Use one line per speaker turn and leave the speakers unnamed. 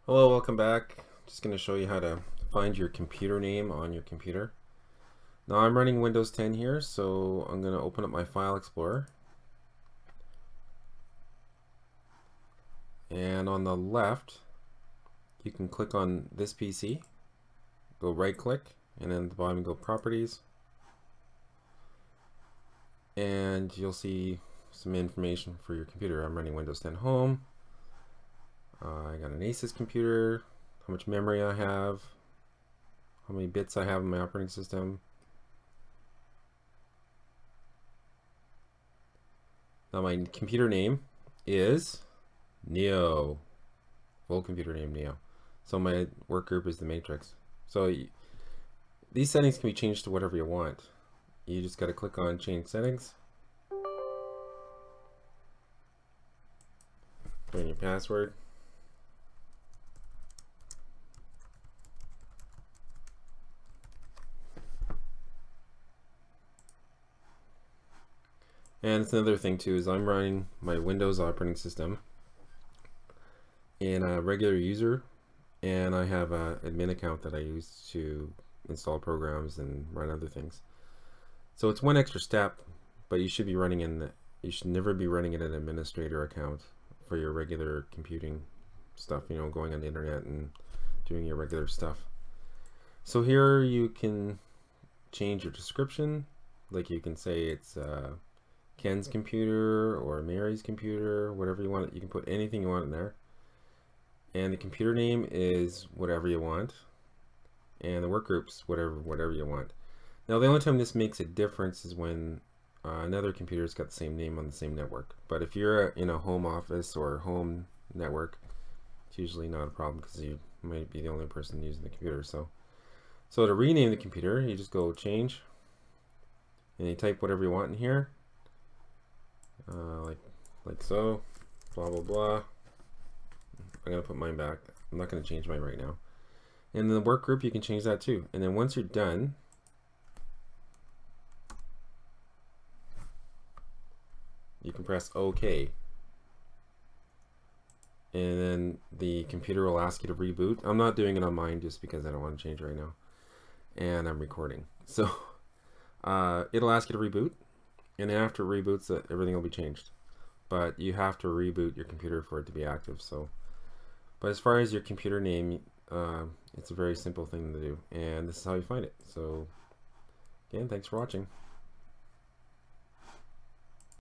Hello, welcome back. Just going to show you how to find your computer name on your computer. Now I'm running Windows 10 here, so I'm going to open up my File Explorer. And on the left, you can click on this PC, go right click, and then at the bottom go Properties. And you'll see some information for your computer. I'm running Windows 10 Home. I got an Asus computer, how much memory I have, how many bits I have in my operating system. Now my computer name is Neo, full computer name Neo. So my work group is the Matrix. So these settings can be changed to whatever you want. You just got to click on change settings. Put in your password. And it's another thing too is I'm running my Windows operating system in a regular user, and I have an admin account that I use to install programs and run other things. So it's one extra step, but you should never be running in an administrator account for your regular computing stuff, going on the internet and doing your regular stuff. So here you can change your description, like you can say it's Ken's computer or Mary's computer, whatever you want. You can put anything you want in there. And the computer name is whatever you want. And the work groups, whatever you want. Now the only time this makes a difference is when another computer's got the same name on the same network. But if you're in a home office or home network, it's usually not a problem because you might be the only person using the computer. So to rename the computer, you just go change, and you type whatever you want in here. Like so, blah blah blah. I'm gonna put mine back. I'm not gonna change mine right now. And then the work group, you can change that too. And then once you're done, you can press OK. And then the computer will ask you to reboot. I'm not doing it on mine just because I don't want to change right now. And I'm recording. So it'll ask you to reboot. And after it reboots, everything will be changed. But you have to reboot your computer for it to be active. But as far as your computer name, it's a very simple thing to do. And this is how you find it. So again, thanks for watching.